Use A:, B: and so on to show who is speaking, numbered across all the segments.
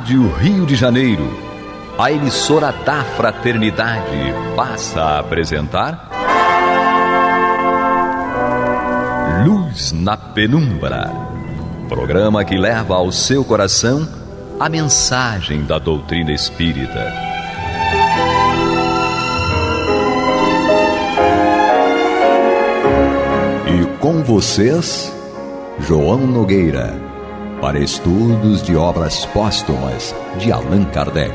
A: Rádio Rio de Janeiro, a emissora da Fraternidade, passa a apresentar Luz na Penumbra, programa que leva ao seu coração a mensagem da doutrina espírita. E com vocês, João Nogueira, para estudos de obras póstumas de Allan Kardec.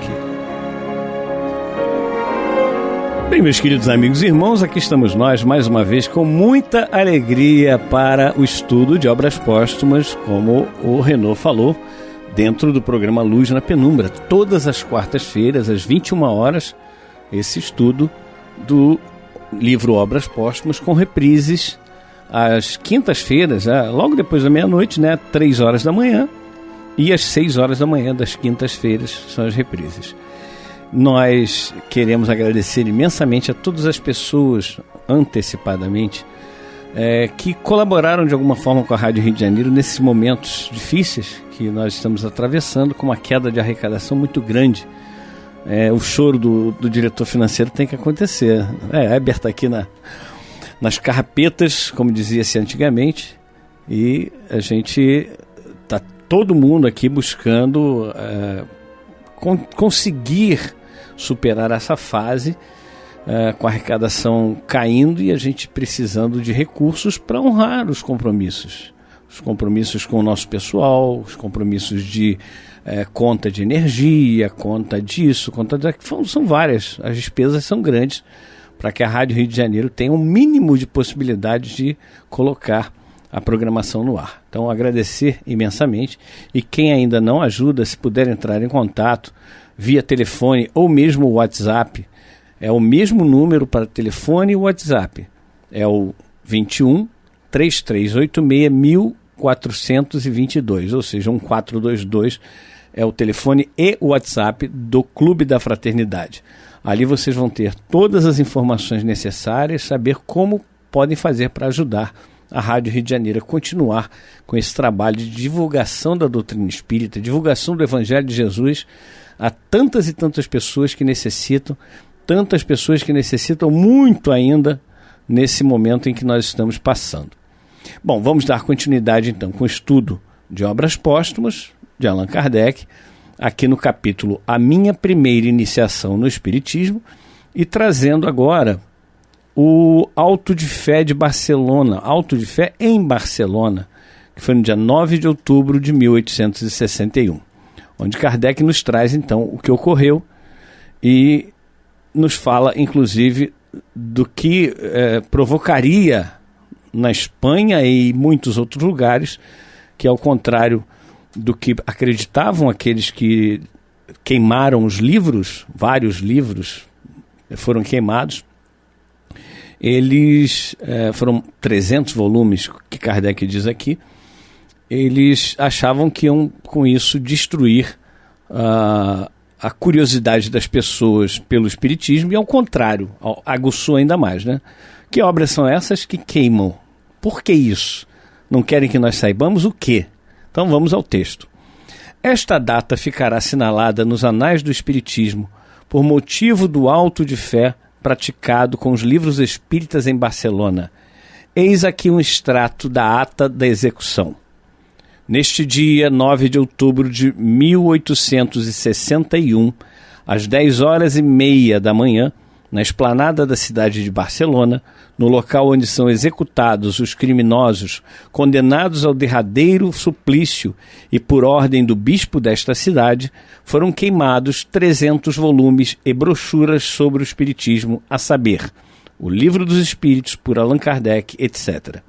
B: Bem, meus queridos amigos e irmãos, aqui estamos nós mais uma vez com muita alegria para o estudo de obras póstumas, como o Renaud falou, dentro do programa Luz na Penumbra. Todas as quartas-feiras, às 21 horas, esse estudo do livro Obras Póstumas, com reprises às quintas-feiras, logo depois da meia-noite, 3 horas da manhã, e às 6 horas da manhã das quintas-feiras são as reprises. Nós queremos agradecer imensamente a todas as pessoas, antecipadamente, que colaboraram de alguma forma com a Rádio Rio de Janeiro nesses momentos difíceis que nós estamos atravessando, com uma queda de arrecadação muito grande. O choro do diretor financeiro tem que acontecer. Heber está aqui nas carrapetas, como dizia-se antigamente, e a gente está todo mundo aqui buscando conseguir superar essa fase, com a arrecadação caindo e a gente precisando de recursos para honrar os compromissos com o nosso pessoal, os compromissos de conta de energia, conta disso, são várias, as despesas são grandes, para que a Rádio Rio de Janeiro tenha um mínimo de possibilidades de colocar a programação no ar. Então, agradecer imensamente. E quem ainda não ajuda, se puder entrar em contato via telefone ou mesmo WhatsApp, é o mesmo número para telefone e WhatsApp. É o 21 3386 1422, ou seja, 1422 é o telefone e o WhatsApp do Clube da Fraternidade. Ali vocês vão ter todas as informações necessárias, saber como podem fazer para ajudar a Rádio Rio de Janeiro a continuar com esse trabalho de divulgação da doutrina espírita, divulgação do Evangelho de Jesus a tantas e tantas pessoas que necessitam, tantas pessoas que necessitam muito ainda nesse momento em que nós estamos passando. Bom, vamos dar continuidade então com o estudo de obras póstumas de Allan Kardec, aqui no capítulo A Minha Primeira Iniciação no Espiritismo, e trazendo agora o Auto de Fé de Barcelona, Auto de Fé em Barcelona, que foi no dia 9 de outubro de 1861, onde Kardec nos traz então o que ocorreu e nos fala inclusive do que provocaria na Espanha e muitos outros lugares, que ao contrário do que acreditavam aqueles que queimaram os livros, vários livros foram queimados. Eles foram 300 volumes que Kardec diz aqui. Eles achavam que iam com isso destruir a curiosidade das pessoas pelo espiritismo, e ao contrário, aguçou ainda mais, Que obras são essas que queimam? Por que isso? Não querem que nós saibamos o quê? Então vamos ao texto. Esta data ficará assinalada nos anais do Espiritismo por motivo do auto de fé praticado com os livros espíritas em Barcelona. Eis aqui um extrato da ata da execução. Neste dia 9 de outubro de 1861, às 10h30 da manhã, na esplanada da cidade de Barcelona, no local onde são executados os criminosos condenados ao derradeiro suplício e por ordem do bispo desta cidade, foram queimados 300 volumes e brochuras sobre o espiritismo, a saber, o Livro dos Espíritos, por Allan Kardec, etc.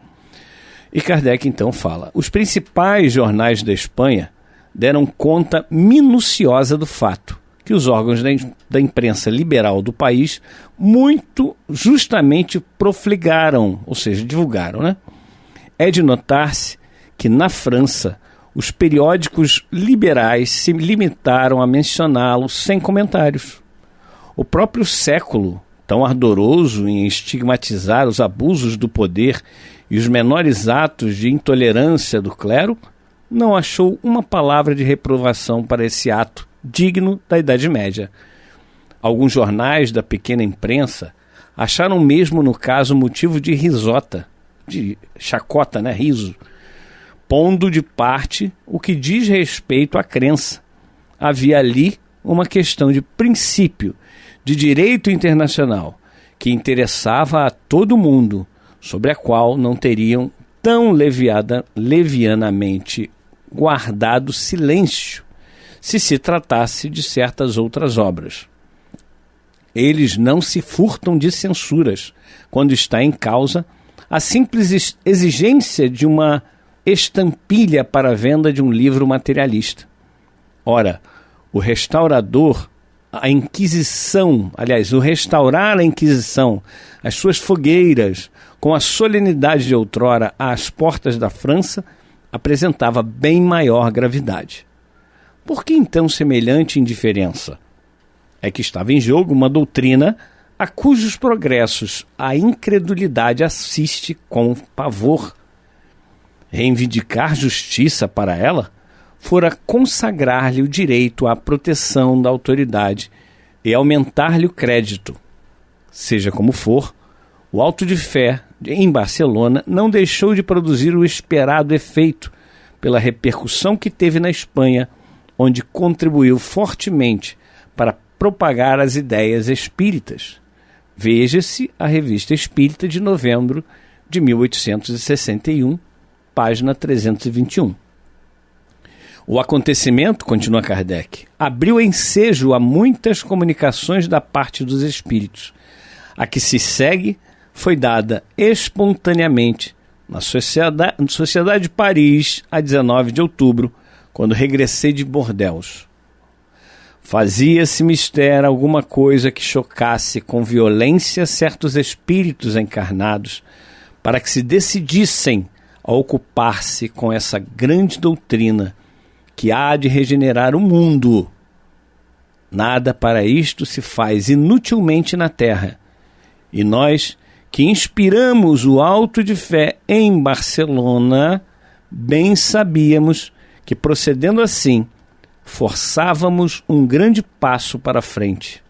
B: E Kardec então fala: os principais jornais da Espanha deram conta minuciosa do fato, que os órgãos da imprensa liberal do país muito justamente profligaram, ou seja, divulgaram, É de notar-se que na França os periódicos liberais se limitaram a mencioná-lo sem comentários. O próprio Século, tão ardoroso em estigmatizar os abusos do poder e os menores atos de intolerância do clero, não achou uma palavra de reprovação para esse ato digno da Idade Média. Alguns jornais da pequena imprensa acharam mesmo no caso motivo de risota, de chacota, riso, pondo de parte o que diz respeito à crença. Havia ali uma questão de princípio, de direito internacional, que interessava a todo mundo, sobre a qual não teriam tão levianamente guardado silêncio, se tratasse de certas outras obras. Eles não se furtam de censuras, quando está em causa a simples exigência de uma estampilha para a venda de um livro materialista. Ora, o restaurar a Inquisição, as suas fogueiras, com a solenidade de outrora às portas da França, apresentava bem maior gravidade. Por que então semelhante indiferença? É que estava em jogo uma doutrina a cujos progressos a incredulidade assiste com pavor. Reivindicar justiça para ela fora consagrar-lhe o direito à proteção da autoridade e aumentar-lhe o crédito. Seja como for, o auto de fé em Barcelona não deixou de produzir o esperado efeito pela repercussão que teve na Espanha, onde contribuiu fortemente para propagar as ideias espíritas. Veja-se a Revista Espírita de novembro de 1861, página 321. O acontecimento, continua Kardec, abriu ensejo a muitas comunicações da parte dos espíritos. A que se segue foi dada espontaneamente na Sociedade de Paris, a 19 de outubro, quando regressei de Bordeaux. Fazia-se mister alguma coisa que chocasse com violência certos espíritos encarnados para que se decidissem a ocupar-se com essa grande doutrina que há de regenerar o mundo. Nada para isto se faz inutilmente na terra, e nós, que inspiramos o auto de fé em Barcelona, bem sabíamos que, procedendo assim, forçávamos um grande passo para a frente.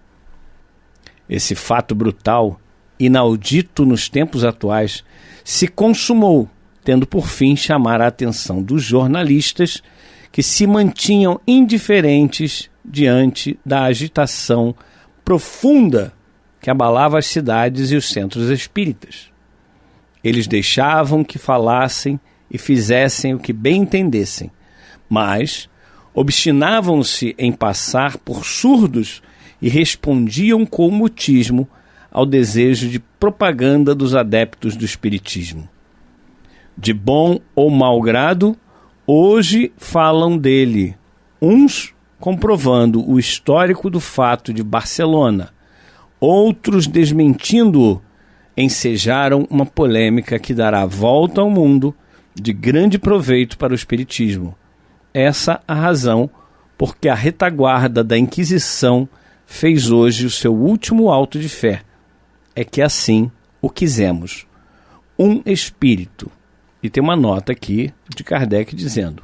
B: Esse fato brutal, inaudito nos tempos atuais, se consumou, tendo por fim chamar a atenção dos jornalistas que se mantinham indiferentes diante da agitação profunda que abalava as cidades e os centros espíritas. Eles deixavam que falassem e fizessem o que bem entendessem, mas obstinavam-se em passar por surdos e respondiam com mutismo ao desejo de propaganda dos adeptos do espiritismo. De bom ou mau grado, hoje falam dele, uns comprovando o histórico do fato de Barcelona, outros desmentindo-o, ensejaram uma polêmica que dará volta ao mundo de grande proveito para o espiritismo. Essa a razão porque a retaguarda da Inquisição fez hoje o seu último auto de fé. É que assim o quisemos. Um espírito. E tem uma nota aqui de Kardec dizendo: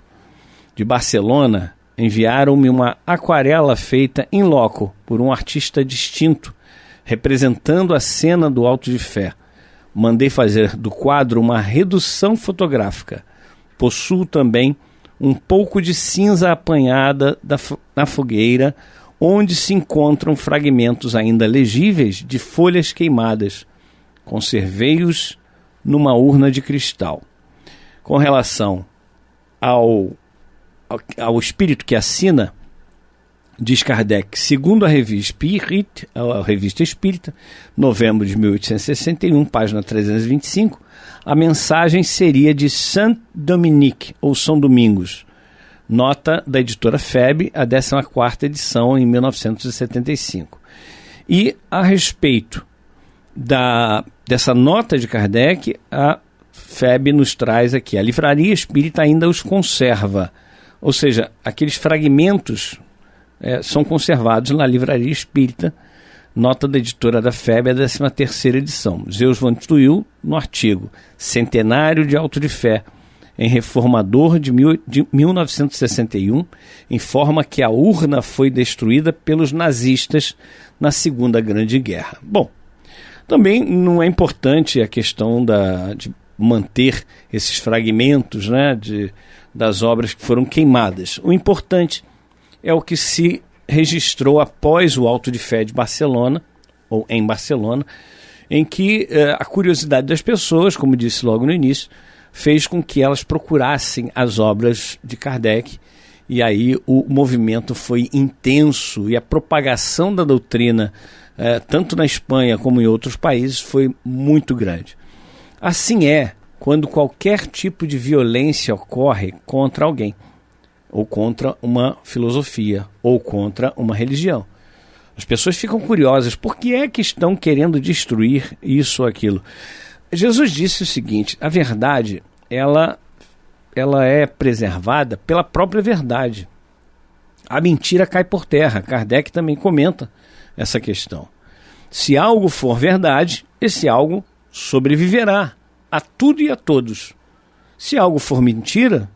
B: de Barcelona enviaram-me uma aquarela feita in loco por um artista distinto, representando a cena do auto de fé. Mandei fazer do quadro uma redução fotográfica. Possuo também um pouco de cinza apanhada na fogueira, onde se encontram fragmentos ainda legíveis de folhas queimadas. Conservei-os numa urna de cristal. Com relação ao espírito que assina, diz Kardec, segundo a Revista Espírita, novembro de 1861, página 325, a mensagem seria de Saint-Dominique, ou São Domingos, nota da editora FEB, a 14ª edição, em 1975. E a respeito dessa nota de Kardec, a FEB nos traz aqui, a Livraria Espírita ainda os conserva, ou seja, aqueles fragmentos são conservados na Livraria Espírita, nota da editora da FEB, a 13ª edição. Zeus van Tuyl, no artigo Centenário de Auto de Fé, em Reformador de 1961, informa que a urna foi destruída pelos nazistas na Segunda Grande Guerra. Bom, também não é importante a questão de manter esses fragmentos, né, das obras que foram queimadas. O importante é o que se registrou após o Auto de Fé de Barcelona, ou em Barcelona, em que a curiosidade das pessoas, como disse logo no início, fez com que elas procurassem as obras de Kardec, e aí o movimento foi intenso e a propagação da doutrina, tanto na Espanha como em outros países, foi muito grande. Assim é quando qualquer tipo de violência ocorre contra alguém, ou contra uma filosofia, ou contra uma religião. As pessoas ficam curiosas, por que é que estão querendo destruir isso ou aquilo? Jesus disse o seguinte: a verdade, ela é preservada pela própria verdade. A mentira cai por terra. Kardec também comenta essa questão. Se algo for verdade, esse algo sobreviverá a tudo e a todos. Se algo for mentira,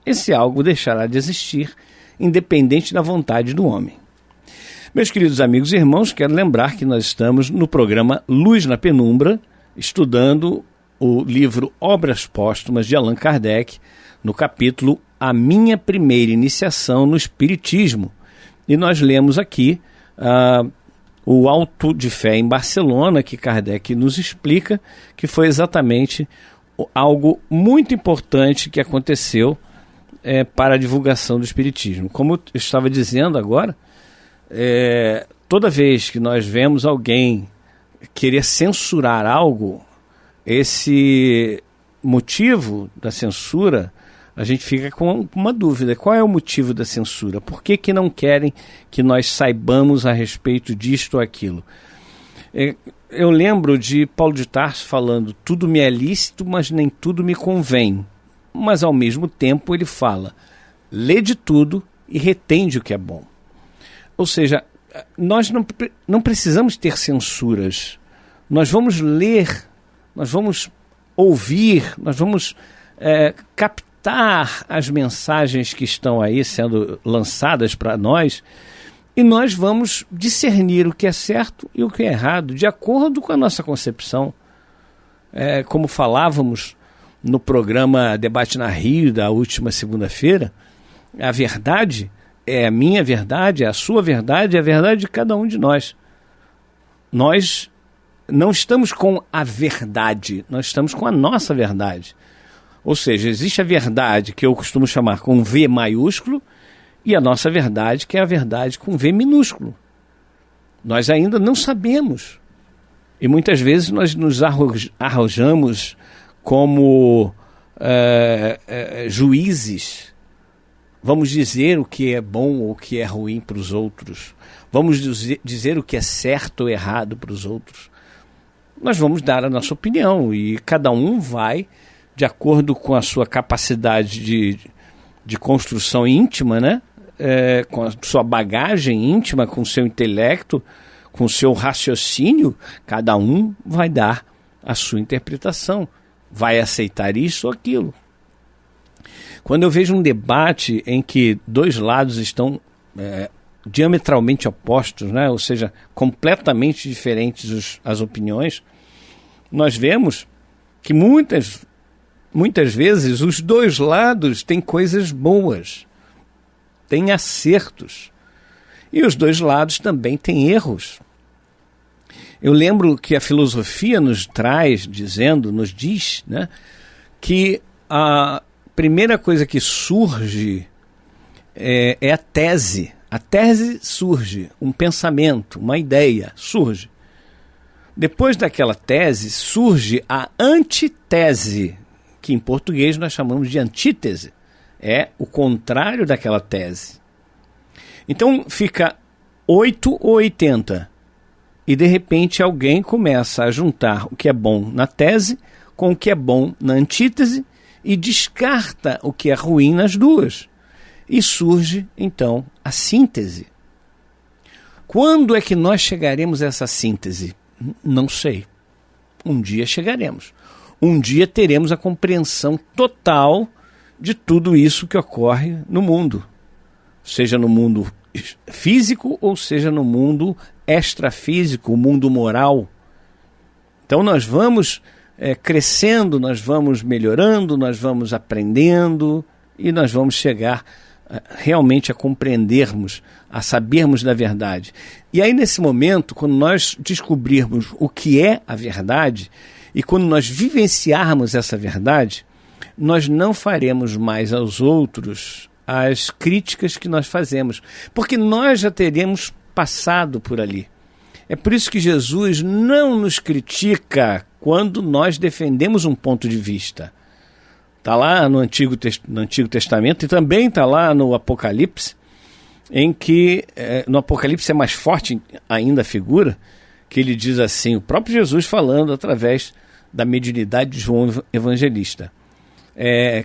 B: esse algo deixará de existir, independente da vontade do homem. Meus queridos amigos e irmãos, quero lembrar que nós estamos no programa Luz na Penumbra, estudando o livro Obras Póstumas de Allan Kardec, no capítulo A Minha Primeira Iniciação no Espiritismo. E nós lemos aqui o Auto de Fé em Barcelona, que Kardec nos explica que foi exatamente algo muito importante que aconteceu para a divulgação do Espiritismo. Como eu estava dizendo agora, toda vez que nós vemos alguém querer censurar algo, esse motivo da censura, a gente fica com uma dúvida. Qual é o motivo da censura? Por que não querem que nós saibamos a respeito disto ou aquilo? Eu lembro de Paulo de Tarso falando: tudo me é lícito, mas nem tudo me convém. Mas ao mesmo tempo ele fala: lê de tudo e retende o que é bom. Ou seja, nós não precisamos ter censuras. Nós vamos ler, nós vamos ouvir, nós vamos captar as mensagens que estão aí sendo lançadas para nós, e nós vamos discernir o que é certo e o que é errado, de acordo com a nossa concepção. Como falávamos no programa Debate na Rio, da última segunda-feira, a verdade é a minha verdade, é a sua verdade, é a verdade de cada um de nós. Nós não estamos com a verdade, nós estamos com a nossa verdade. Ou seja, existe a verdade que eu costumo chamar com V maiúsculo e a nossa verdade, que é a verdade com V minúsculo. Nós ainda não sabemos. E muitas vezes nós nos arrojamos como juízes. Vamos dizer o que é bom ou o que é ruim para os outros. Vamos dizer o que é certo ou errado para os outros. Nós vamos dar a nossa opinião e cada um vai, de acordo com a sua capacidade de construção íntima, né? Com a sua bagagem íntima, com o seu intelecto, com o seu raciocínio, cada um vai dar a sua interpretação, vai aceitar isso ou aquilo. Quando eu vejo um debate em que dois lados estão diametralmente opostos, né? Ou seja, completamente diferentes as opiniões, nós vemos que muitas vezes os dois lados têm coisas boas, têm acertos, e os dois lados também têm erros. Eu lembro que a filosofia nos diz, né, que a primeira coisa que surge é a tese. A tese surge, um pensamento, uma ideia surge. Depois daquela tese surge a antitese, que em português nós chamamos de antítese. É o contrário daquela tese. Então fica 8 ou 80. E de repente alguém começa a juntar o que é bom na tese com o que é bom na antítese e descarta o que é ruim nas duas. E surge, então, a síntese. Quando é que nós chegaremos a essa síntese? Não sei. Um dia chegaremos. um dia teremos a compreensão total de tudo isso que ocorre no mundo, seja no mundo físico ou seja no mundo extrafísico, o mundo moral. Então nós vamos crescendo, nós vamos melhorando, nós vamos aprendendo e nós vamos chegar realmente a compreendermos, a sabermos da verdade. E aí nesse momento, quando nós descobrirmos o que é a verdade e quando nós vivenciarmos essa verdade, nós não faremos mais aos outros as críticas que nós fazemos, porque nós já teremos passado por ali. É por isso que Jesus não nos critica quando nós defendemos um ponto de vista. Está lá no Antigo Testamento e também está lá no Apocalipse, em que no Apocalipse é mais forte ainda a figura, que ele diz assim, o próprio Jesus falando através da mediunidade de João Evangelista.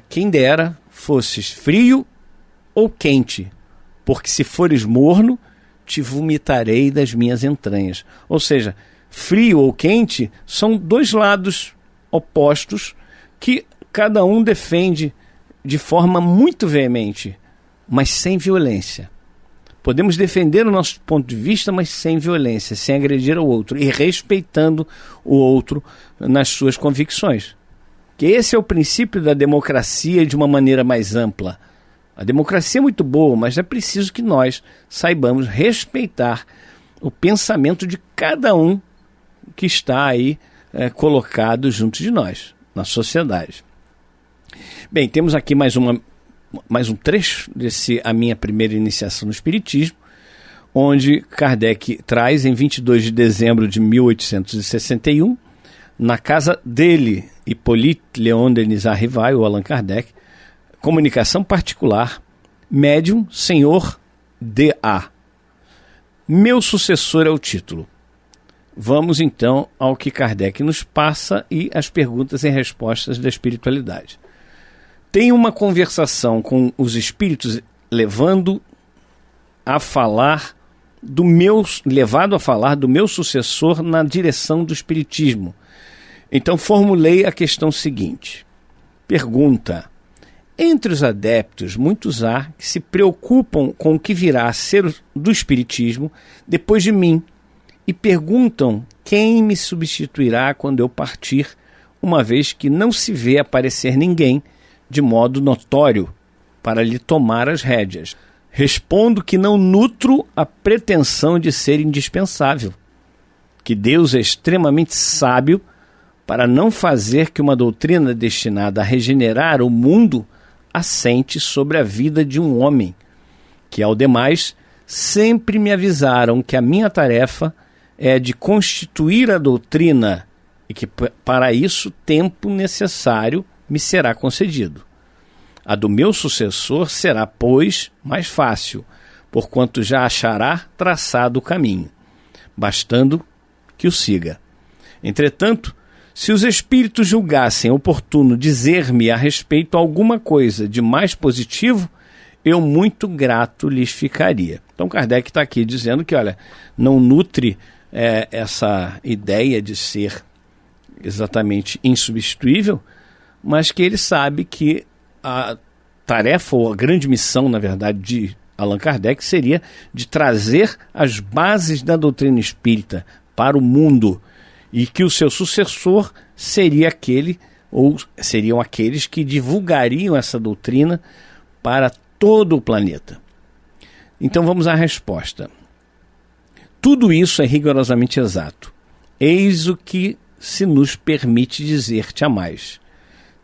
B: Quem dera fosses frio ou quente, porque se fores morno, te vomitarei das minhas entranhas. Ou seja, frio ou quente são dois lados opostos que cada um defende de forma muito veemente, mas sem violência. Podemos defender o nosso ponto de vista, mas sem violência, sem agredir ao outro e respeitando o outro nas suas convicções. Que esse é o princípio da democracia de uma maneira mais ampla. A democracia é muito boa, mas é preciso que nós saibamos respeitar o pensamento de cada um que está aí colocado junto de nós, na sociedade. Bem, temos aqui mais um trecho desse A Minha Primeira Iniciação no Espiritismo, onde Kardec traz, em 22 de dezembro de 1861, na casa dele, Hippolyte Léon Denis Arrivai, o Allan Kardec, comunicação particular, médium senhor D.A. Meu sucessor é o título. Vamos então ao que Kardec nos passa e as perguntas e respostas da espiritualidade. Tem uma conversação com os espíritos levado a falar do meu sucessor na direção do espiritismo. Então formulei a questão seguinte. Pergunta: entre os adeptos, muitos há que se preocupam com o que virá a ser do espiritismo depois de mim e perguntam quem me substituirá quando eu partir, uma vez que não se vê aparecer ninguém de modo notório para lhe tomar as rédeas. Respondo que não nutro a pretensão de ser indispensável, que Deus é extremamente sábio para não fazer que uma doutrina destinada a regenerar o mundo assente sobre a vida de um homem, que ao demais sempre me avisaram que a minha tarefa é de constituir a doutrina e que para isso tempo necessário me será concedido. A do meu sucessor será, pois, mais fácil, porquanto já achará traçado o caminho, bastando que o siga. Entretanto, se os espíritos julgassem oportuno dizer-me a respeito alguma coisa de mais positivo, eu muito grato lhes ficaria. Então Kardec está aqui dizendo que, olha, não nutre essa ideia de ser exatamente insubstituível, mas que ele sabe que a tarefa ou a grande missão, na verdade, de Allan Kardec seria de trazer as bases da doutrina espírita para o mundo e que o seu sucessor seria aquele, ou seriam aqueles que divulgariam essa doutrina para todo o planeta. Então vamos à resposta. Tudo isso é rigorosamente exato. Eis o que se nos permite dizer-te a mais.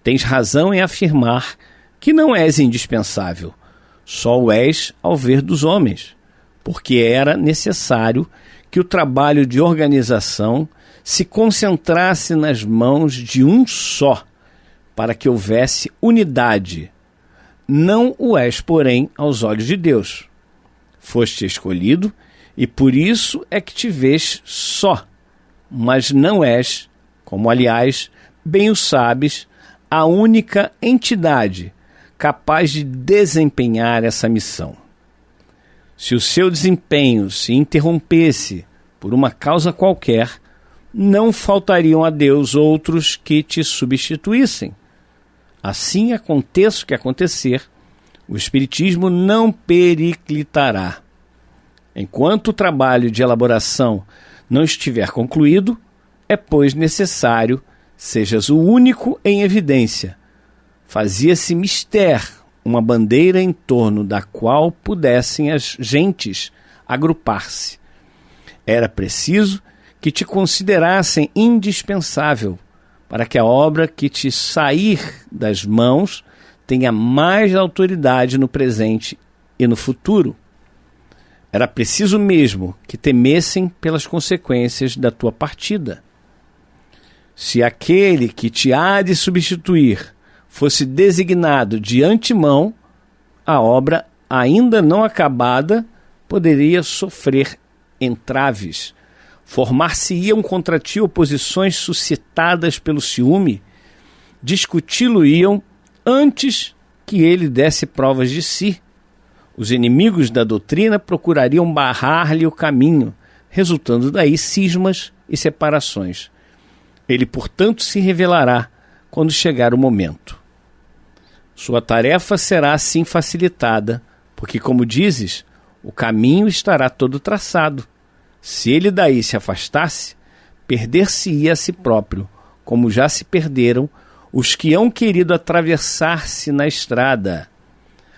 B: Tens razão em afirmar que não és indispensável, só o és ao ver dos homens, porque era necessário que o trabalho de organização se concentrasse nas mãos de um só, para que houvesse unidade. Não o és, porém, aos olhos de Deus. Foste escolhido, e por isso é que te vês só, mas não és, como aliás, bem o sabes, a única entidade capaz de desempenhar essa missão. Se o seu desempenho se interrompesse por uma causa qualquer, não faltariam a Deus outros que te substituíssem. Assim, aconteça o que acontecer, o Espiritismo não periclitará. Enquanto o trabalho de elaboração não estiver concluído, é, pois, necessário sejas o único em evidência. Fazia-se mister uma bandeira em torno da qual pudessem as gentes agrupar-se. Era preciso que te considerassem indispensável para que a obra que te sair das mãos tenha mais autoridade no presente e no futuro. Era preciso mesmo que temessem pelas consequências da tua partida. Se aquele que te há de substituir fosse designado de antemão, a obra, ainda não acabada, poderia sofrer entraves. Formar-se-iam contra ti oposições suscitadas pelo ciúme, discuti-lo-iam antes que ele desse provas de si. Os inimigos da doutrina procurariam barrar-lhe o caminho, resultando daí cismas e separações. Ele, portanto, se revelará quando chegar o momento. Sua tarefa será assim facilitada, porque, como dizes, o caminho estará todo traçado. Se ele daí se afastasse, perder-se-ia a si próprio, como já se perderam os que hão querido atravessar-se na estrada.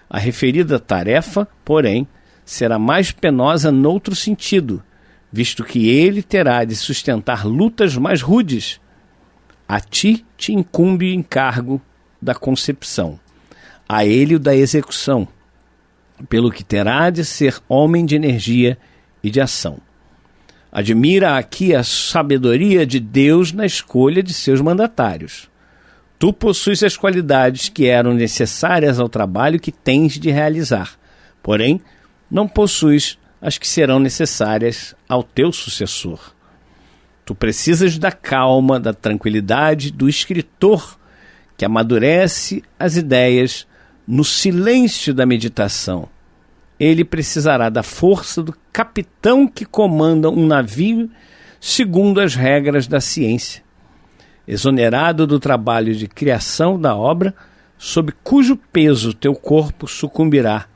B: A referida tarefa, porém, será mais penosa noutro sentido, visto que ele terá de sustentar lutas mais rudes. A ti te incumbe o encargo da concepção, a ele o da execução, pelo que terá de ser homem de energia e de ação. Admira aqui a sabedoria de Deus na escolha de seus mandatários. Tu possuis as qualidades que eram necessárias ao trabalho que tens de realizar, porém, não possuis as que serão necessárias ao teu sucessor. Tu precisas da calma, da tranquilidade do escritor que amadurece as ideias no silêncio da meditação. Ele precisará da força do capitão que comanda um navio segundo as regras da ciência. Exonerado do trabalho de criação da obra, sob cujo peso teu corpo sucumbirá,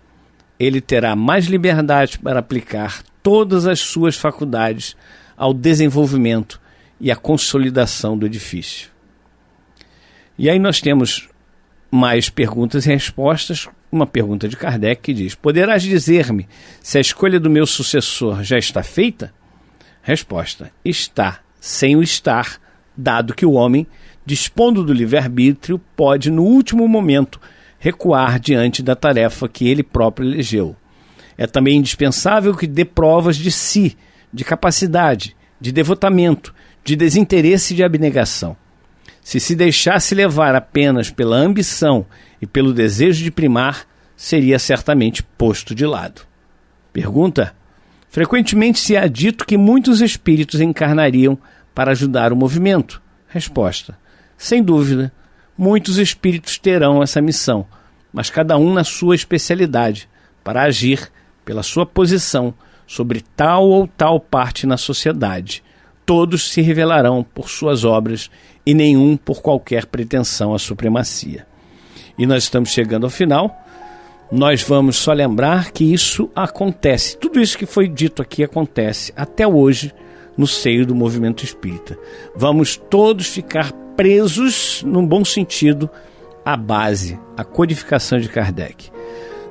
B: ele terá mais liberdade para aplicar todas as suas faculdades ao desenvolvimento e à consolidação do edifício. E aí nós temos mais perguntas e respostas. Uma pergunta de Kardec que diz: poderás dizer-me se a escolha do meu sucessor já está feita? Resposta: está, sem o estar, dado que o homem, dispondo do livre-arbítrio, pode, no último momento, recuar diante da tarefa que ele próprio elegeu. É também indispensável que dê provas de si, de capacidade, de devotamento, de desinteresse e de abnegação. Se deixasse levar apenas pela ambição e pelo desejo de primar, seria certamente posto de lado. Pergunta: frequentemente se há dito que muitos espíritos encarnariam para ajudar o movimento. Resposta: sem dúvida, muitos espíritos terão essa missão, mas cada um na sua especialidade, para agir pela sua posição sobre tal ou tal parte na sociedade. Todos se revelarão por suas obras e nenhum por qualquer pretensão à supremacia. E nós estamos chegando ao final. Nós vamos só lembrar que isso acontece, tudo isso que foi dito aqui acontece até hoje no seio do movimento espírita. Vamos todos ficar presos, num bom sentido, à base, à codificação de Kardec.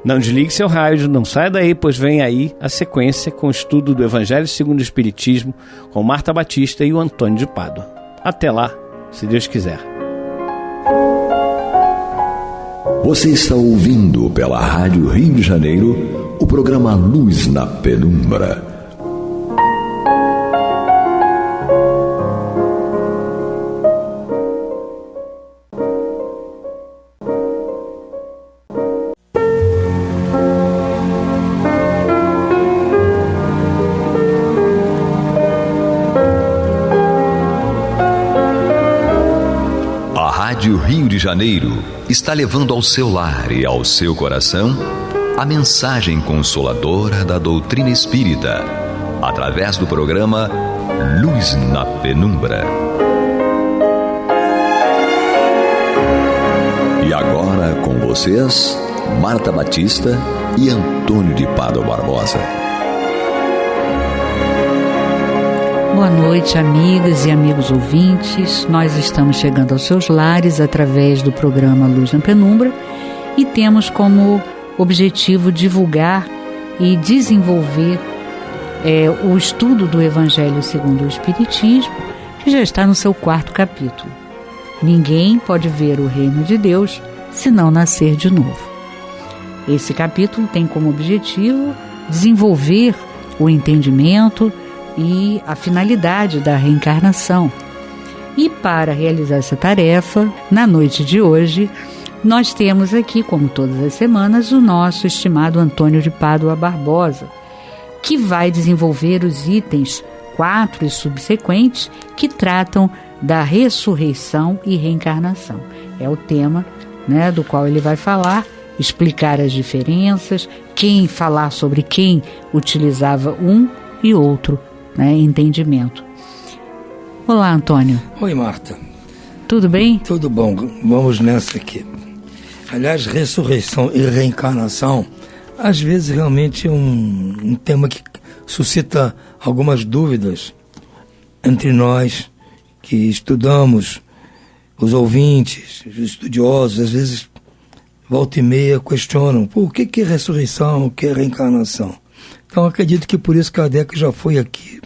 B: Não desligue seu rádio, não saia daí, pois vem aí a sequência com o estudo do Evangelho segundo o Espiritismo, com Marta Batista e o Antônio de Pádua. Até lá, se Deus quiser.
A: Você está ouvindo pela Rádio Rio de Janeiro o programa Luz na Penumbra. Rádio Rio de Janeiro está levando ao seu lar e ao seu coração a mensagem consoladora da doutrina espírita, através do programa Luz na Penumbra. E agora com vocês, Marta Batista e Antônio de Pádua Barbosa.
C: Boa noite, amigas e amigos ouvintes. Nós estamos chegando aos seus lares através do programa Luz na Penumbra e temos como objetivo divulgar e desenvolver o estudo do Evangelho segundo o Espiritismo, que já está no seu 4º capítulo. Ninguém pode ver o reino de Deus se não nascer de novo. Esse capítulo tem como objetivo desenvolver o entendimento e a finalidade da reencarnação. E para realizar essa tarefa, na noite de hoje, nós temos aqui, como todas as semanas, o nosso estimado Antônio de Pádua Barbosa, que vai desenvolver os itens 4 e subsequentes que tratam da ressurreição e reencarnação. É o tema, do qual ele vai falar, explicar as diferenças, falar sobre quem utilizava um e outro entendimento. Olá, Antônio.
D: Oi, Marta.
C: Tudo bem?
D: Tudo bom, vamos nessa aqui. Aliás, ressurreição e reencarnação, às vezes realmente é um tema que suscita algumas dúvidas entre nós que estudamos, os ouvintes, os estudiosos, às vezes volta e meia questionam o que é ressurreição, o que é reencarnação. Então acredito que por isso Kardec já foi aqui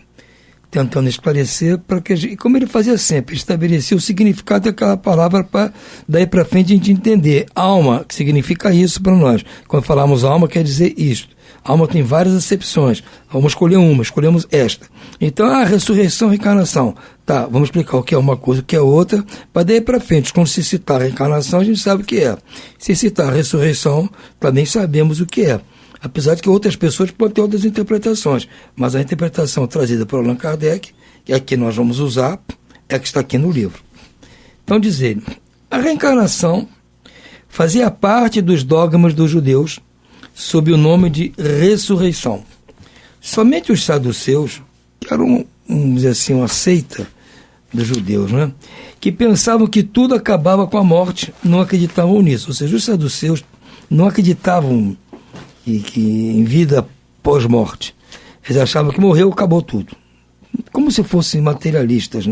D: tentando esclarecer, para que, como ele fazia sempre, estabelecer o significado daquela palavra para daí para frente a gente entender. Alma, que significa isso para nós. Quando falamos alma, quer dizer isto. Alma tem várias acepções. Vamos escolher uma, escolhemos esta. Então, ressurreição, reencarnação. Tá, vamos explicar o que é uma coisa, o que é outra, para daí para frente. Quando se citar reencarnação, a gente sabe o que é. Se citar ressurreição, também sabemos o que é. Apesar de que outras pessoas podem ter outras interpretações. Mas a interpretação trazida por Allan Kardec, que é a que nós vamos usar, é a que está aqui no livro. Então, diz ele, a reencarnação fazia parte dos dogmas dos judeus sob o nome de ressurreição. Somente os saduceus, que eram, vamos dizer assim, uma seita dos judeus, que pensavam que tudo acabava com a morte, não acreditavam nisso. Ou seja, os saduceus não acreditavam que em vida pós-morte. Eles achavam que morreu, acabou tudo. Como se fossem materialistas,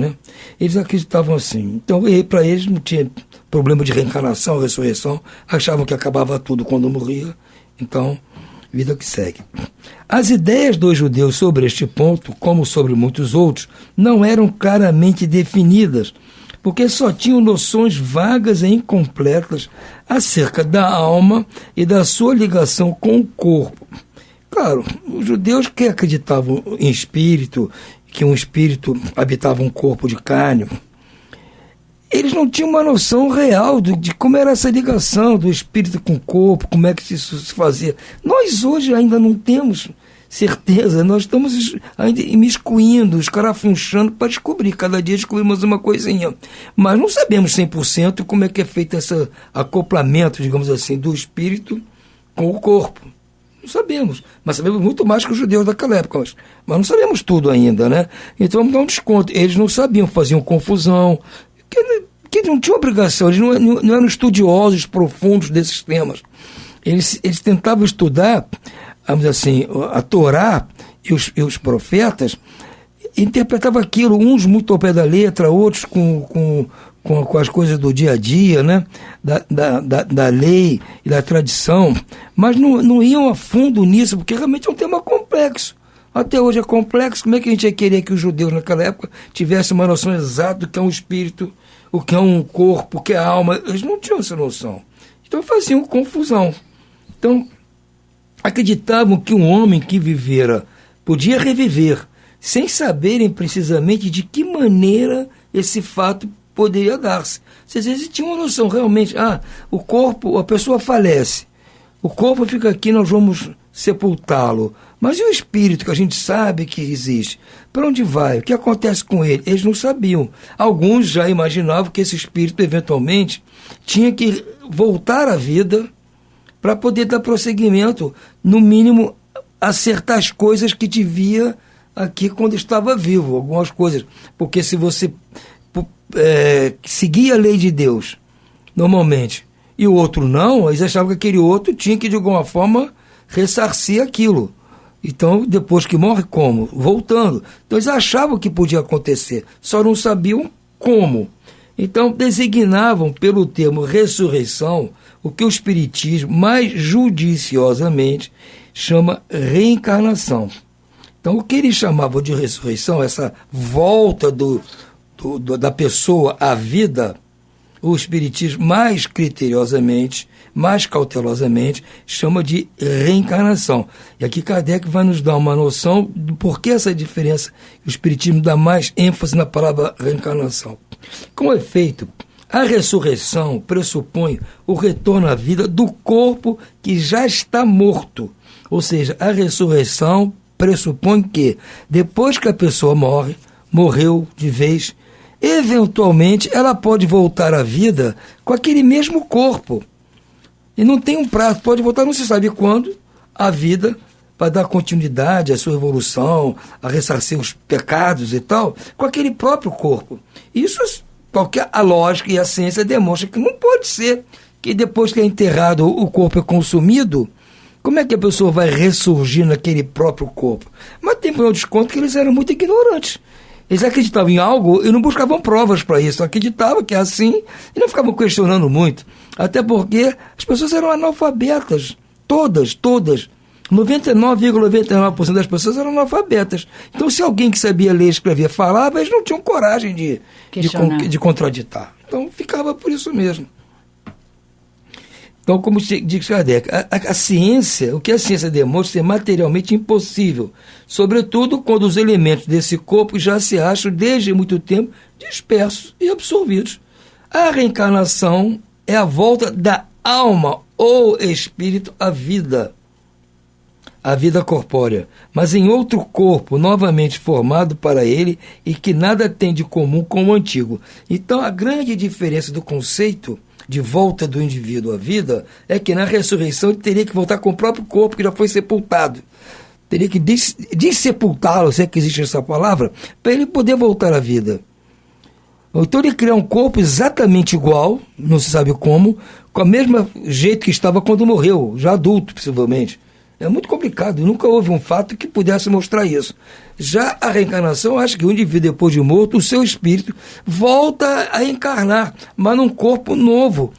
D: Eles acreditavam assim. Então, para eles não tinha problema de reencarnação, ressurreição. Achavam que acabava tudo quando morria. Então, vida que segue. As ideias dos judeus sobre este ponto, como sobre muitos outros, não eram claramente definidas, porque só tinham noções vagas e incompletas acerca da alma e da sua ligação com o corpo. Claro, os judeus que acreditavam em espírito, que um espírito habitava um corpo de carne, eles não tinham uma noção real de como era essa ligação do espírito com o corpo, como é que isso se fazia. Nós hoje ainda não temos certeza, nós estamos ainda imiscuindo, escarafunchando para descobrir. Cada dia descobrimos uma coisinha. Mas não sabemos 100% como é que é feito esse acoplamento, digamos assim, do espírito com o corpo. Não sabemos. Mas sabemos muito mais que os judeus daquela época. Mas não sabemos tudo ainda, Então vamos dar um desconto. Eles não sabiam, faziam confusão, que não tinham obrigação, eles não eram estudiosos profundos desses temas. Eles tentavam estudar, vamos dizer assim, a Torá e os profetas, interpretavam aquilo, uns muito ao pé da letra, outros com as coisas do dia a dia, da lei e da tradição, mas não iam a fundo nisso, porque realmente é um tema complexo. Até hoje é complexo. Como é que a gente ia querer que os judeus naquela época tivessem uma noção exata do que é um espírito, o que é um corpo, o que é a alma? Eles não tinham essa noção. Então faziam confusão. Então, acreditavam que um homem que vivera podia reviver, sem saberem precisamente de que maneira esse fato poderia dar-se. Às vezes tinham uma noção realmente, o corpo, a pessoa falece, o corpo fica aqui, nós vamos sepultá-lo. Mas e o espírito que a gente sabe que existe? Para onde vai? O que acontece com ele? Eles não sabiam. Alguns já imaginavam que esse espírito, eventualmente, tinha que voltar à vida para poder dar prosseguimento, no mínimo, acertar as coisas que devia aqui quando estava vivo, algumas coisas. Porque se você seguia a lei de Deus, normalmente, e o outro não, eles achavam que aquele outro tinha que, de alguma forma, ressarcir aquilo. Então, depois que morre, como? Voltando. Então, eles achavam que podia acontecer, só não sabiam como. Então, designavam pelo termo ressurreição o que o Espiritismo, mais judiciosamente, chama reencarnação. Então, o que eles chamavam de ressurreição, essa volta da pessoa à vida, o Espiritismo, mais criteriosamente, mais cautelosamente, chama de reencarnação. E aqui Kardec vai nos dar uma noção do porquê essa diferença. O Espiritismo dá mais ênfase na palavra reencarnação. Com efeito, a ressurreição pressupõe o retorno à vida do corpo que já está morto. Ou seja, a ressurreição pressupõe que, depois que a pessoa morreu de vez, eventualmente ela pode voltar à vida com aquele mesmo corpo. E não tem um prazo, pode voltar, não se sabe quando, à vida, para dar continuidade à sua evolução, a ressarcir os pecados e tal, com aquele próprio corpo. Isso, porque a lógica e a ciência demonstram que não pode ser que depois que é enterrado o corpo é consumido, como é que a pessoa vai ressurgir naquele próprio corpo? Mas tem por desconto que eles eram muito ignorantes. Eles acreditavam em algo e não buscavam provas para isso. Acreditavam que é assim e não ficavam questionando muito. Até porque as pessoas eram analfabetas. Todas. 99,99% das pessoas eram analfabetas. Então, se alguém que sabia ler e escrever falava, eles não tinham coragem de contraditar. Então, ficava por isso mesmo. Então, como diz Kardec, a ciência, o que a ciência demonstra é materialmente impossível, sobretudo quando os elementos desse corpo já se acham desde muito tempo dispersos e absorvidos. A reencarnação é a volta da alma ou espírito à vida corpórea, mas em outro corpo novamente formado para ele e que nada tem de comum com o antigo. Então, a grande diferença do conceito de volta do indivíduo à vida é que na ressurreição ele teria que voltar com o próprio corpo que já foi sepultado. Teria que dessepultá-lo, se é que existe essa palavra, para ele poder voltar à vida. Então ele criar um corpo exatamente igual, não se sabe como, com o mesmo jeito que estava quando morreu, já adulto, possivelmente. É muito complicado, nunca houve um fato que pudesse mostrar isso. Já a reencarnação, acho que o indivíduo, depois de morto, o seu espírito volta a encarnar, mas num corpo novo.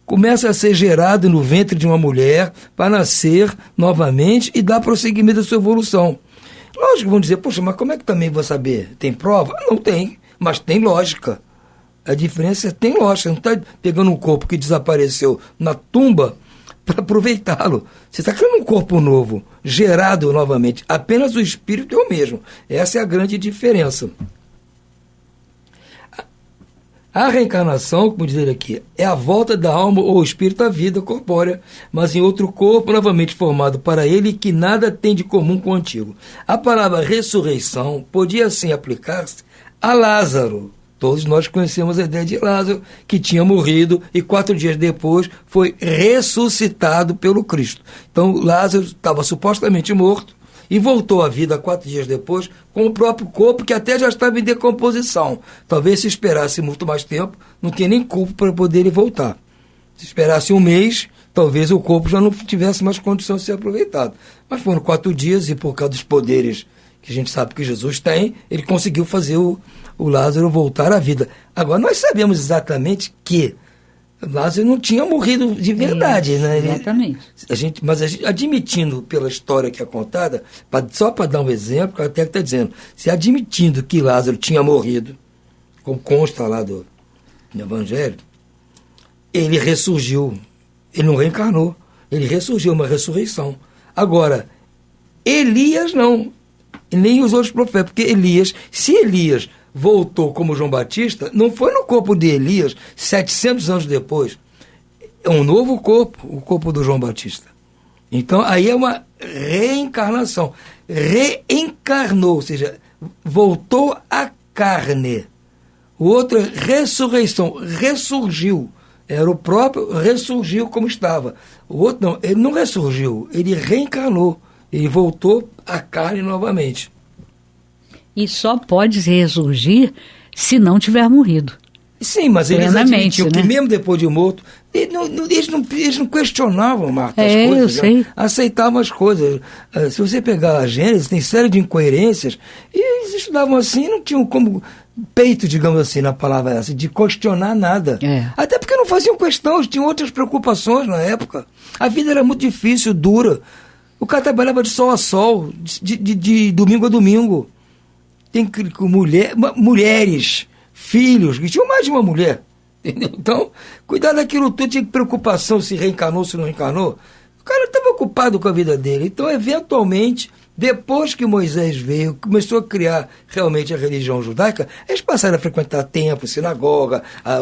D: Começa a ser gerado no ventre de uma mulher para nascer novamente e dar prosseguimento à sua evolução. Lógico, vão dizer, poxa, mas como é que também vou saber? Tem prova? Não tem, mas tem lógica. A diferença é que tem lógica. Não está pegando um corpo que desapareceu na tumba para aproveitá-lo. Você está criando um corpo novo, gerado novamente. Apenas o espírito é o mesmo. Essa é a grande diferença. A reencarnação, como dizer aqui, é a volta da alma ou espírito à vida corpórea, mas em outro corpo novamente formado para ele que nada tem de comum com o antigo. A palavra ressurreição podia assim aplicar-se a Lázaro. Todos nós conhecemos a ideia de Lázaro, que tinha morrido e 4 dias depois foi ressuscitado pelo Cristo. Então Lázaro estava supostamente morto e voltou à vida 4 dias depois com o próprio corpo que até já estava em decomposição. Talvez se esperasse muito mais tempo, não tinha nem corpo para poder ele voltar. Se esperasse um mês, talvez o corpo já não tivesse mais condição de ser aproveitado. Mas foram 4 dias e por causa dos poderes que a gente sabe que Jesus tem, ele conseguiu fazer o Lázaro voltar à vida. Agora, nós sabemos exatamente que Lázaro não tinha morrido de verdade. Né?
C: Exatamente.
D: Mas admitindo pela história que é contada, só para dar um exemplo, até que está dizendo, se admitindo que Lázaro tinha morrido, como consta lá no Evangelho, ele ressurgiu. Ele não reencarnou. Ele ressurgiu, uma ressurreição. Agora, Elias não. E nem os outros profetas, porque se Elias voltou como João Batista, não foi no corpo de Elias 700 anos depois. É um novo corpo, o corpo do João Batista. Então, aí é uma reencarnação. Reencarnou, ou seja, voltou à carne. O outro é ressurreição, ressurgiu. Era o próprio, ressurgiu como estava. O outro não, ele não ressurgiu, ele reencarnou. Ele voltou à carne novamente.
C: E só pode ressurgir se não tiver morrido.
D: Sim, mas eles admitiam, né, que mesmo depois de morto, eles não questionavam, Marta, as coisas. Eu sei. Aceitavam as coisas. Se você pegar a Gênesis, tem série de incoerências, e eles estudavam assim, não tinham como peito, digamos assim, na palavra essa, de questionar nada. Até porque não faziam questão, tinham outras preocupações na época. A vida era muito difícil, dura. O cara trabalhava de sol a sol, de domingo a domingo. Tem mulheres, filhos, que tinham mais de uma mulher. Entendeu? Então, cuidar daquilo tudo, tinha preocupação se reencarnou, se não reencarnou. O cara estava ocupado com a vida dele. Então, eventualmente, depois que Moisés veio, começou a criar realmente a religião judaica, eles passaram a frequentar templo, sinagoga, a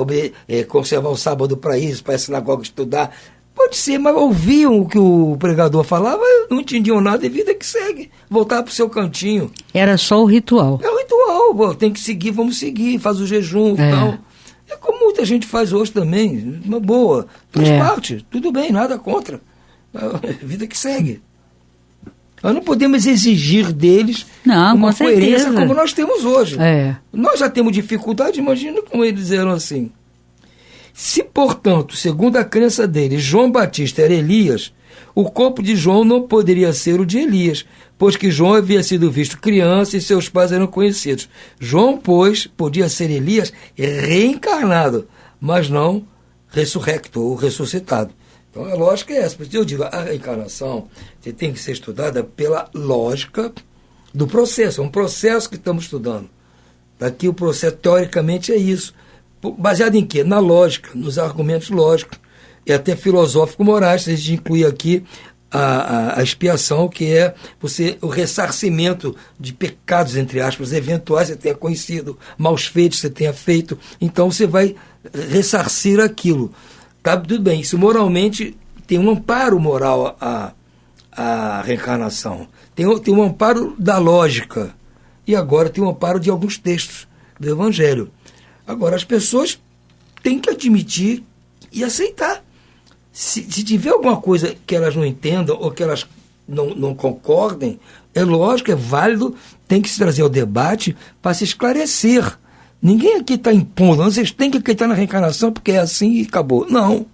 D: conservar o sábado para isso, para a sinagoga estudar. Pode ser, mas ouviam o que o pregador falava, não entendiam nada, e vida que segue. Voltar para o seu cantinho.
C: Era só o ritual.
D: É o ritual, tem que seguir, vamos seguir, faz o jejum e tal. É como muita gente faz hoje também, uma boa, faz parte, tudo bem, nada contra. É vida que segue. Nós não podemos exigir deles uma coerência como nós temos hoje. Nós já temos dificuldade, imagina como eles eram assim. Se, portanto, segundo a crença deles, João Batista era Elias, o corpo de João não poderia ser o de Elias, pois que João havia sido visto criança e seus pais eram conhecidos. João, pois, podia ser Elias reencarnado, mas não ressurrecto ou ressuscitado. Então, a lógica é essa. Por isso eu digo, a reencarnação tem que ser estudada pela lógica do processo. É um processo que estamos estudando. Daqui o processo, teoricamente, é isso. Baseado em quê? Na lógica, nos argumentos lógicos e até filosófico-morais. A gente inclui aqui a expiação, que é o ressarcimento de pecados, entre aspas, eventuais você tenha conhecido, maus feitos você tenha feito. Então você vai ressarcir aquilo. Tá, tudo bem, isso moralmente tem um amparo moral a reencarnação. Tem um amparo da lógica. E agora tem um amparo de alguns textos do Evangelho. Agora, as pessoas têm que admitir e aceitar. Se tiver alguma coisa que elas não entendam ou que elas não concordem, é lógico, é válido, tem que se trazer ao debate para se esclarecer. Ninguém aqui está impondo, vocês têm que acreditar na reencarnação porque é assim e acabou. Não.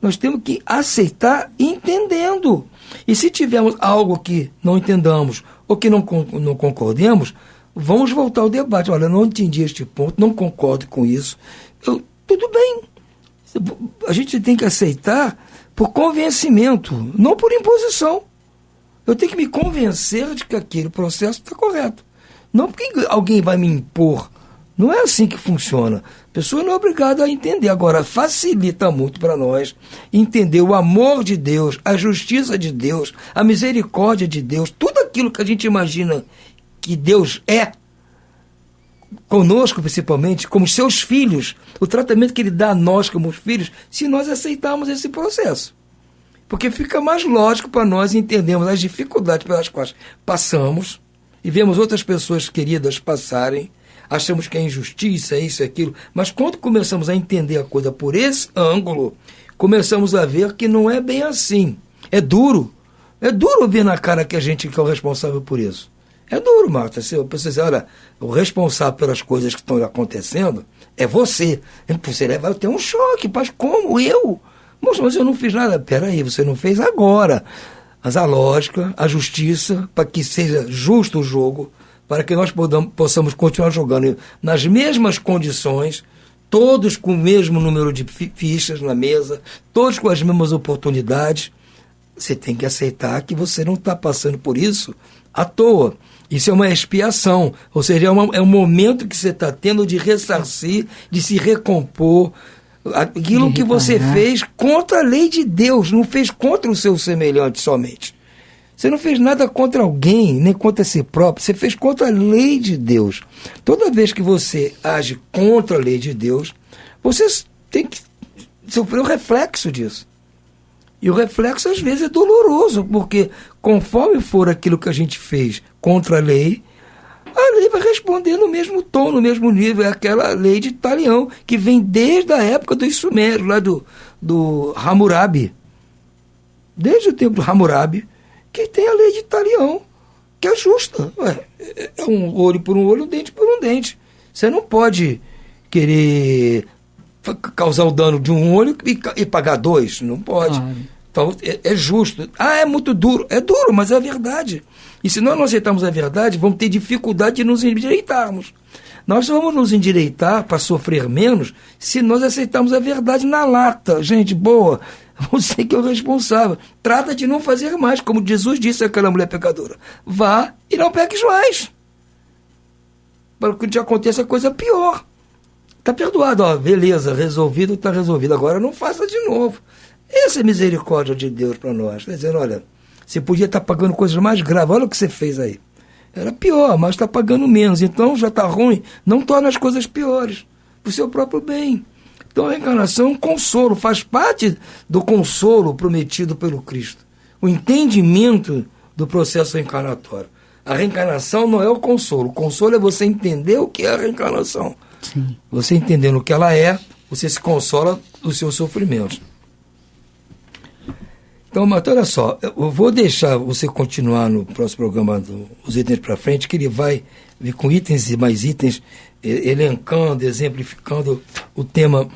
D: Nós temos que aceitar entendendo. E se tivermos algo que não entendamos ou que não concordemos, vamos voltar ao debate. Olha, eu não entendi este ponto, não concordo com isso. Tudo bem. A gente tem que aceitar por convencimento, não por imposição. Eu tenho que me convencer de que aquele processo está correto. Não porque alguém vai me impor. Não é assim que funciona. A pessoa não é obrigada a entender. Agora, facilita muito para nós entender o amor de Deus, a justiça de Deus, a misericórdia de Deus, tudo aquilo que a gente imagina que Deus é, conosco principalmente, como seus filhos, o tratamento que Ele dá a nós como filhos, se nós aceitarmos esse processo. Porque fica mais lógico para nós entendermos as dificuldades pelas quais passamos e vemos outras pessoas queridas passarem, achamos que é injustiça, isso e aquilo, mas quando começamos a entender a coisa por esse ângulo, começamos a ver que não é bem assim. É duro ver na cara que a gente que é o responsável por isso. É duro, Marta. Se você dizer, olha, o responsável pelas coisas que estão acontecendo é você. Você vai ter um choque, mas como? Eu? Moça, mas eu não fiz nada. Peraí, você não fez agora. Mas a lógica, a justiça, para que seja justo o jogo, para que nós possamos continuar jogando nas mesmas condições, todos com o mesmo número de fichas na mesa, todos com as mesmas oportunidades, você tem que aceitar que você não está passando por isso à toa. Isso é uma expiação, ou seja, é um momento que você está tendo de ressarcir, de se recompor, aquilo que você fez contra a lei de Deus, não fez contra o seu semelhante somente. Você não fez nada contra alguém, nem contra si próprio, você fez contra a lei de Deus. Toda vez que você age contra a lei de Deus, você tem que sofrer o reflexo disso. E o reflexo, às vezes, é doloroso, porque conforme for aquilo que a gente fez contra a lei vai responder no mesmo tom, no mesmo nível. É aquela lei de Talião, que vem desde a época dos Sumérios, lá do Hammurabi. Desde o tempo do Hammurabi, que tem a lei de Talião. que é justa. É um olho por um olho, um dente por um dente. Você não pode querer causar o dano de um olho e pagar 2. Não pode. Então, é justo. É muito duro. É duro, mas é a verdade. E se nós não aceitarmos a verdade, vamos ter dificuldade de nos endireitarmos. Nós vamos nos endireitar para sofrer menos se nós aceitarmos a verdade na lata. Gente, boa, você que é o responsável. Trata de não fazer mais, como Jesus disse àquela mulher pecadora. Vá e não peques mais. Para que te aconteça coisa pior. Está perdoado, beleza, resolvido, está resolvido. Agora não faça de novo. Essa é a misericórdia de Deus para nós. Está dizendo, olha, você podia estar pagando coisas mais graves, olha o que você fez aí. Era pior, mas está pagando menos. Então já está ruim, não torna as coisas piores, para o seu próprio bem. Então a reencarnação é um consolo, faz parte do consolo prometido pelo Cristo. O entendimento do processo reencarnatório. A reencarnação não é o consolo é você entender o que é a reencarnação.
C: Sim. Você
D: entendendo o que ela é, você se consola dos seus sofrimentos. Então, Matheus, olha só, eu vou deixar você continuar no próximo programa os itens para frente, que ele vai vir com itens e mais itens, elencando, exemplificando o tema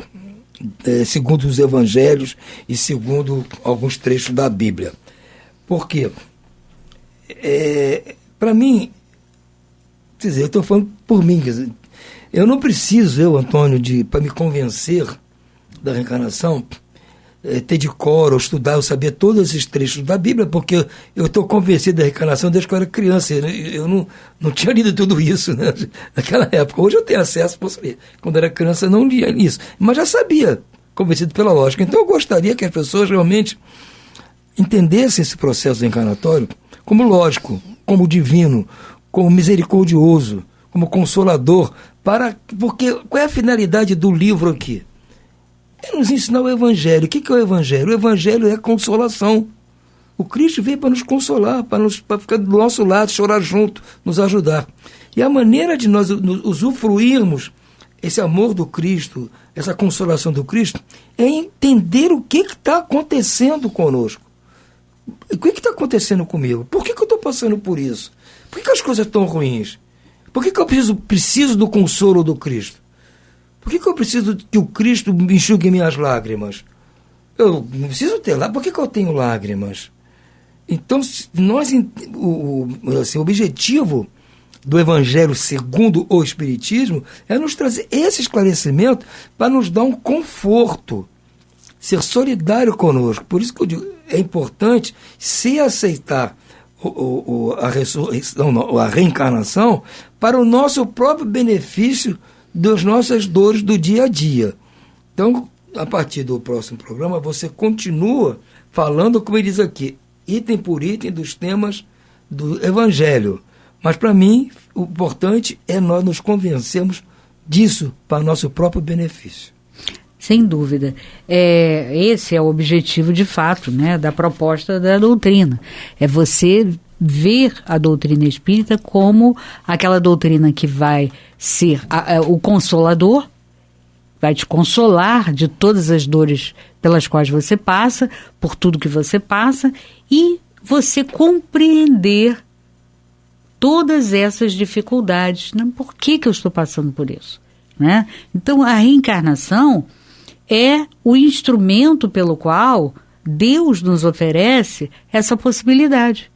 D: segundo os evangelhos e segundo alguns trechos da Bíblia. Por quê? Para mim, quer dizer, eu estou falando por mim, quer dizer, eu não preciso, Antônio, para me convencer da reencarnação, ter de cor ou estudar ou saber todos esses trechos da Bíblia, porque eu estou convencido da reencarnação desde que eu era criança. Eu não tinha lido tudo isso, né, naquela época. Hoje eu tenho acesso, posso ler. Quando era criança eu não lia isso, mas já sabia, convencido pela lógica. Então eu gostaria que as pessoas realmente entendessem esse processo reencarnatório como lógico, como divino, como misericordioso, como consolador, porque qual é a finalidade do livro aqui? É nos ensinar o Evangelho. O que é o Evangelho? O Evangelho é consolação. O Cristo veio para nos consolar, para ficar do nosso lado, chorar junto, nos ajudar. E a maneira de nós usufruirmos esse amor do Cristo, essa consolação do Cristo, é entender o que está acontecendo conosco. O que está acontecendo comigo? Por que eu estou passando por isso? Por que as coisas estão ruins? Por que eu preciso do consolo do Cristo? Por que eu preciso que o Cristo me enxugue minhas lágrimas? Eu não preciso ter lá. Por que eu tenho lágrimas? Então, o objetivo do Evangelho segundo o Espiritismo é nos trazer esse esclarecimento para nos dar um conforto, ser solidário conosco. Por isso que eu digo, é importante se aceitar a ressurreição, a reencarnação, para o nosso próprio benefício das nossas dores do dia a dia. Então, a partir do próximo programa, você continua falando, como ele diz aqui, item por item dos temas do Evangelho. Mas, para mim, o importante é nós nos convencermos disso para nosso próprio benefício.
C: Sem dúvida. Esse é o objetivo, de fato, né, da proposta da doutrina. É você ver a doutrina espírita como aquela doutrina que vai ser o consolador, vai te consolar de todas as dores pelas quais você passa, por tudo que você passa, e você compreender todas essas dificuldades. Né? Por que eu estou passando por isso? Né? Então, a reencarnação é o instrumento pelo qual Deus nos oferece essa possibilidade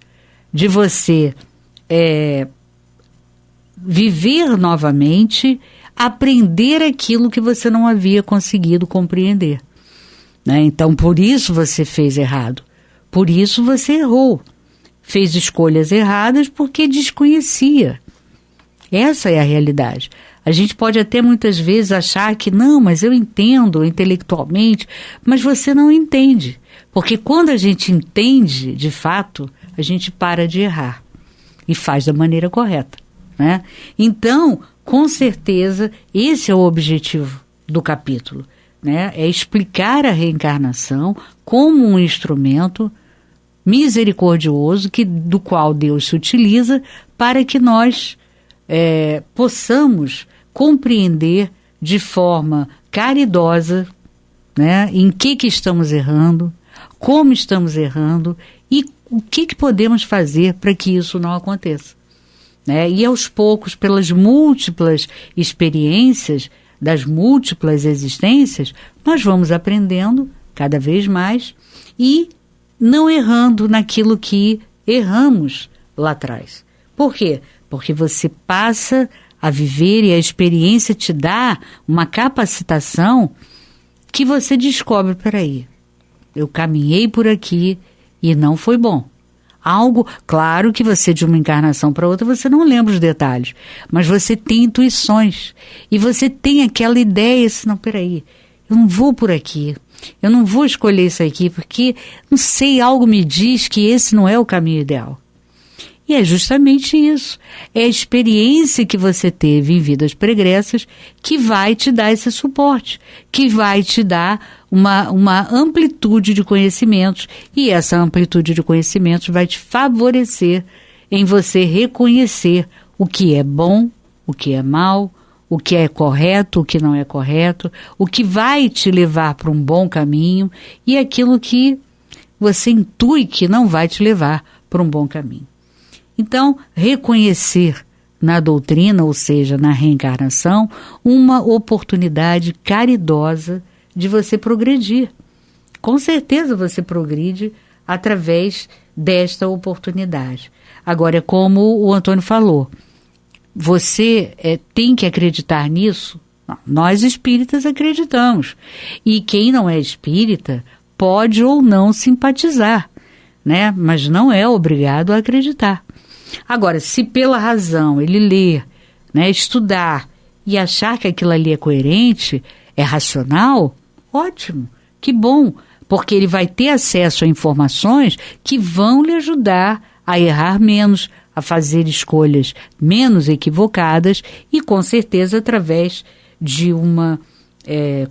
C: de você viver novamente, aprender aquilo que você não havia conseguido compreender. Né? Então, por isso você fez errado. Por isso você errou. Fez escolhas erradas porque desconhecia. Essa é a realidade. A gente pode até muitas vezes achar que não, mas eu entendo intelectualmente, mas você não entende. Porque quando a gente entende, de fato, a gente para de errar e faz da maneira correta. Né? Então, com certeza, esse é o objetivo do capítulo. Né? É explicar a reencarnação como um instrumento misericordioso do qual Deus se utiliza para que nós possamos compreender de forma caridosa, né, em que estamos errando, como estamos errando e o que podemos fazer para que isso não aconteça? Né? E aos poucos, pelas múltiplas experiências, das múltiplas existências, nós vamos aprendendo cada vez mais e não errando naquilo que erramos lá atrás. Por quê? Porque você passa a viver e a experiência te dá uma capacitação que você descobre, peraí, eu caminhei por aqui e não foi bom. Algo, claro que você de uma encarnação para outra, você não lembra os detalhes, mas você tem intuições e você tem aquela ideia, assim, não, peraí, eu não vou por aqui, eu não vou escolher isso aqui, porque, não sei, algo me diz que esse não é o caminho ideal. E é justamente isso, é a experiência que você teve em vidas pregressas que vai te dar esse suporte, que vai te dar uma amplitude de conhecimentos, e essa amplitude de conhecimentos vai te favorecer em você reconhecer o que é bom, o que é mal, o que é correto, o que não é correto, o que vai te levar para um bom caminho e aquilo que você intui que não vai te levar para um bom caminho. Então, reconhecer na doutrina, ou seja, na reencarnação, uma oportunidade caridosa de você progredir. Com certeza você progride através desta oportunidade. Agora, é como o Antônio falou, você tem que acreditar nisso? Não, nós espíritas acreditamos. E quem não é espírita pode ou não simpatizar, né? Mas não é obrigado a acreditar. Agora, se pela razão ele ler, né, estudar e achar que aquilo ali é coerente, é racional, ótimo, que bom, porque ele vai ter acesso a informações que vão lhe ajudar a errar menos, a fazer escolhas menos equivocadas e, com certeza, através de uma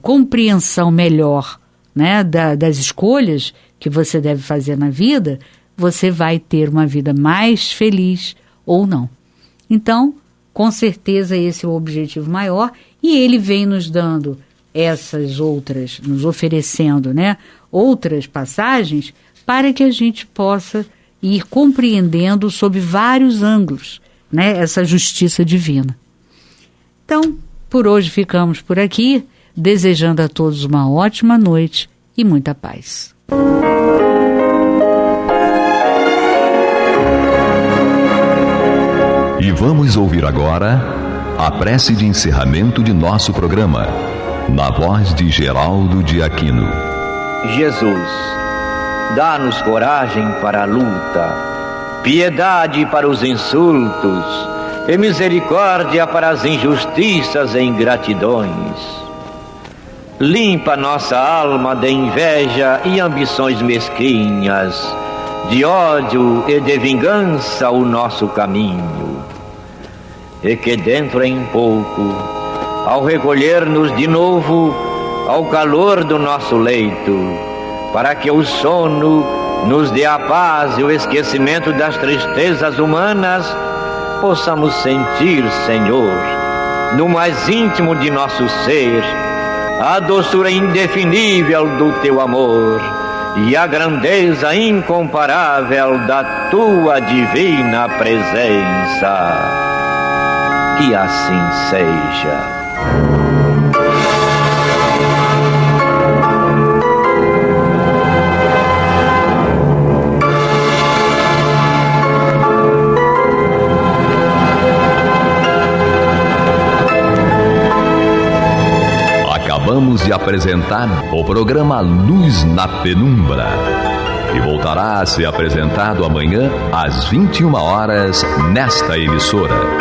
C: compreensão melhor, né, das escolhas que você deve fazer na vida, você vai ter uma vida mais feliz ou não. Então, com certeza esse é o objetivo maior e ele vem nos dando essas outras, nos oferecendo, né, outras passagens para que a gente possa ir compreendendo sob vários ângulos, né, essa justiça divina. Então, por hoje ficamos por aqui, desejando a todos uma ótima noite e muita paz.
A: E vamos ouvir agora a prece de encerramento de nosso programa, na voz de Geraldo de Aquino.
E: Jesus, dá-nos coragem para a luta, piedade para os insultos e misericórdia para as injustiças e ingratidões. Limpa nossa alma de inveja e ambições mesquinhas, de ódio e de vingança o nosso caminho. E que dentro em pouco, ao recolher-nos de novo ao calor do nosso leito, para que o sono nos dê a paz e o esquecimento das tristezas humanas, possamos sentir, Senhor, no mais íntimo de nosso ser, a doçura indefinível do Teu amor e a grandeza incomparável da Tua divina presença. Que assim seja.
A: Acabamos de apresentar o programa Luz na Penumbra, que voltará a ser apresentado amanhã às 21 horas nesta emissora.